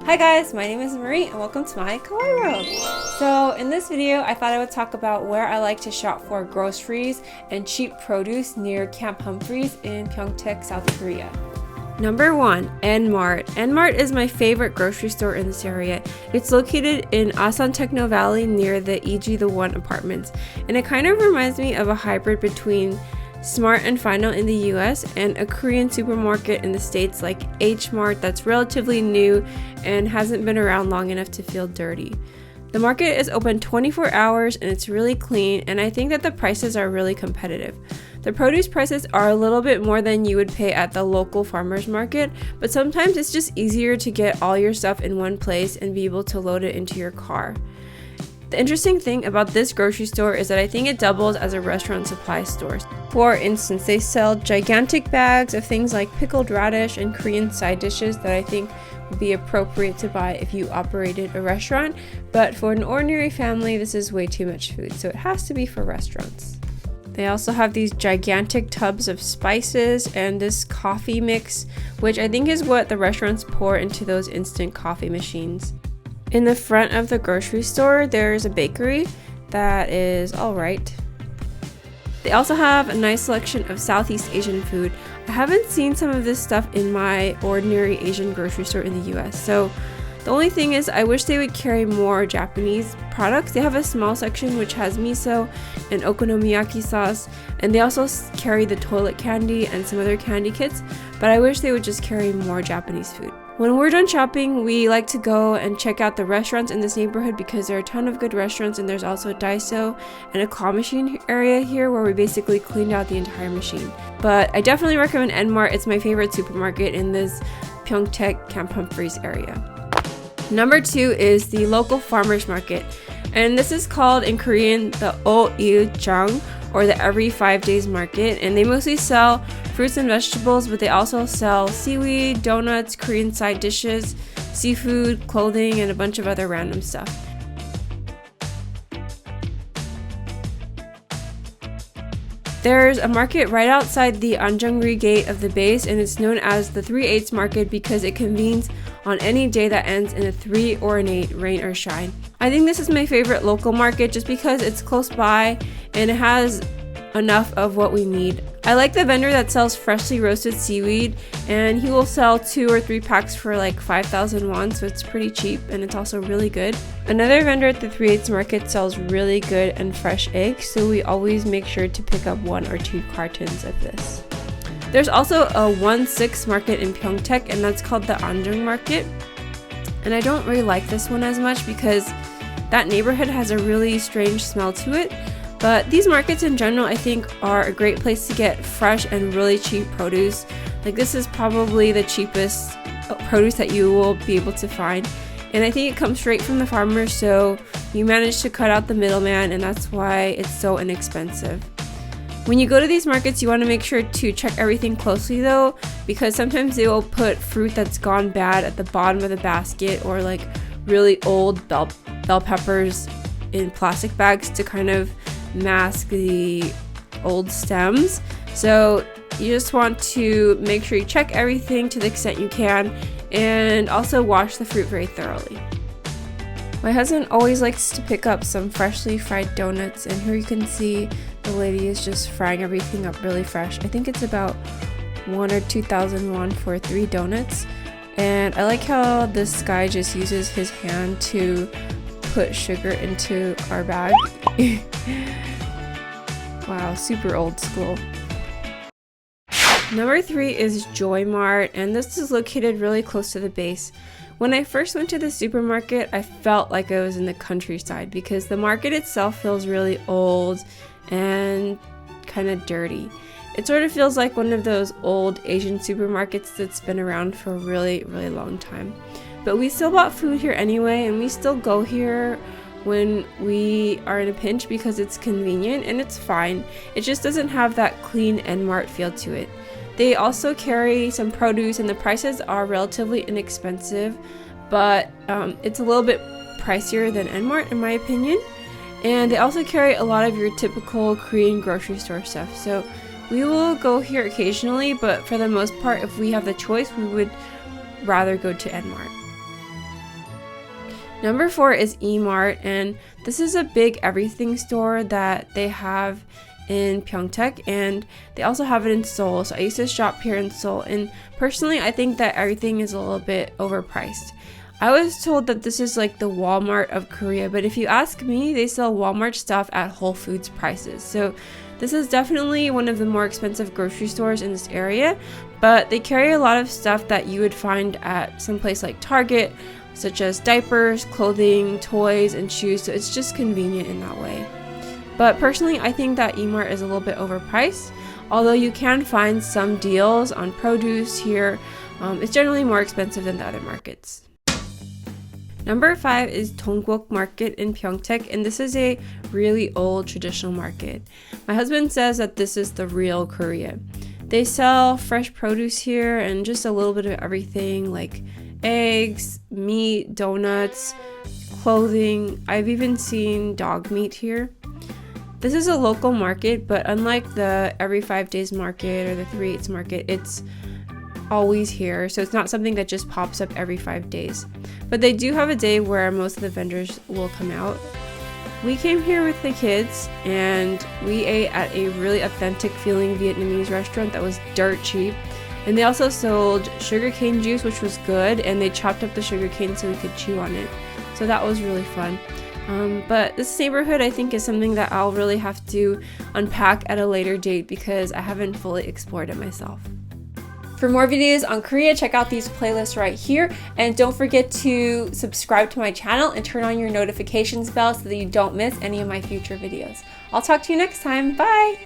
Hi guys, my name is Marie and welcome to my Kawaii world. So in this video, I thought I would talk about where I like to shop for groceries and cheap produce near Camp Humphreys in Pyeongtaek, South Korea. Number 1, N-Mart. N-Mart is my favorite grocery store in this area. It's located in Asan Techno Valley near the EG The One apartments, and it kind of reminds me of a hybrid between Smart and Final in the US and a Korean supermarket in the States like H-Mart that's relatively new and hasn't been around long enough to feel dirty. The market is open 24 hours and it's really clean, and I think that the prices are really competitive. The produce prices are a little bit more than you would pay at the local farmer's market, but sometimes it's just easier to get all your stuff in one place and be able to load it into your car. The interesting thing about this grocery store is that I think it doubles as a restaurant supply store. For instance, they sell gigantic bags of things like pickled radish and Korean side dishes that I think would be appropriate to buy if you operated a restaurant, but for an ordinary family, this is way too much food, so it has to be for restaurants. They also have these gigantic tubs of spices and this coffee mix, which I think is what the restaurants pour into those instant coffee machines. In the front of the grocery store, there's a bakery that is alright. They also have a nice selection of Southeast Asian food. I haven't seen some of this stuff in my ordinary Asian grocery store in the US, so the only thing is I wish they would carry more Japanese products. They have a small section which has miso and okonomiyaki sauce, and they also carry the toilet candy and some other candy kits, but I wish they would just carry more Japanese food. When we're done shopping, we like to go and check out the restaurants in this neighborhood because there are a ton of good restaurants, and there's also a Daiso and a claw machine area here where we basically cleaned out the entire machine. But I definitely recommend N-Mart. It's my favorite supermarket in this Pyeongtaek Camp Humphreys area. Number 2 is the local farmers market, and this is called in Korean the O-Il-jang, or the every 5 days market, and they mostly sell fruits and vegetables, but they also sell seaweed, donuts, Korean side dishes, seafood, clothing, and a bunch of other random stuff. There's a market right outside the Anjeongri gate of the base, and it's known as the 3/8 market because it convenes on any day that ends in a 3 or an 8, rain or shine. I think this is my favorite local market just because it's close by and it has enough of what we need. I like the vendor that sells freshly roasted seaweed, and he will sell 2 or 3 packs for like 5,000 won, so it's pretty cheap and it's also really good. Another vendor at the 3/8 market sells really good and fresh eggs, so we always make sure to pick up 1 or 2 cartons of this. There's also a 1/6 market in Pyeongtaek, and that's called the Anjeongri market. And I don't really like this one as much because that neighborhood has a really strange smell to it. But these markets in general, I think, are a great place to get fresh and really cheap produce. Like, this is probably the cheapest produce that you will be able to find. And I think it comes straight from the farmers, so you manage to cut out the middleman, and that's why it's so inexpensive. When you go to these markets, you want to make sure to check everything closely though, because sometimes they will put fruit that's gone bad at the bottom of the basket, or like really old bell peppers in plastic bags to kind of mask the old stems. So you just want to make sure you check everything to the extent you can, and also wash the fruit very thoroughly. My husband always likes to pick up some freshly fried donuts, and here you can see the lady is just frying everything up really fresh. I think it's about 1 or 2,000 won for 3 donuts, and I like how this guy just uses his hand to put sugar into our bag. Wow, super old school. Number 3 is Joy Mart, and this is located really close to the base. When I first went to the supermarket, I felt like I was in the countryside because the market itself feels really old and kind of dirty. It sort of feels like one of those old Asian supermarkets that's been around for a really, really long time. But we still bought food here anyway, and we still go here when we are in a pinch because it's convenient and it's fine. It just doesn't have that clean N-Mart feel to it. They also carry some produce, and the prices are relatively inexpensive, but it's a little bit pricier than N-Mart in my opinion. And they also carry a lot of your typical Korean grocery store stuff. So we will go here occasionally, but for the most part, if we have the choice, we would rather go to N-Mart. Number 4 is E-Mart, and this is a big everything store that they have in Pyeongtaek, and they also have it in Seoul. So I used to shop here in Seoul, and personally I think that everything is a little bit overpriced. I was told that this is like the Walmart of Korea, but if you ask me, they sell Walmart stuff at Whole Foods prices. So this is definitely one of the more expensive grocery stores in this area, but they carry a lot of stuff that you would find at some place like Target, such as diapers, clothing, toys, and shoes, so it's just convenient in that way. But personally, I think that E-Mart is a little bit overpriced, although you can find some deals on produce here. It's generally more expensive than the other markets. Number 5 is Dongguk Market in Pyeongtaek, and this is a really old traditional market. My husband says that this is the real Korea. They sell fresh produce here and just a little bit of everything like eggs, meat, donuts, clothing. I've even seen dog meat here. This is a local market, but unlike the every 5 days market or the 3/8 market, it's always here, so it's not something that just pops up every 5 days. But they do have a day where most of the vendors will come out. We came here with the kids and we ate at a really authentic feeling Vietnamese restaurant that was dirt cheap. And they also sold sugarcane juice, which was good, and they chopped up the sugarcane so we could chew on it. So that was really fun. But this neighborhood, I think, is something that I'll really have to unpack at a later date because I haven't fully explored it myself. For more videos on Korea, check out these playlists right here, and don't forget to subscribe to my channel and turn on your notifications bell so that you don't miss any of my future videos. I'll talk to you next time. Bye!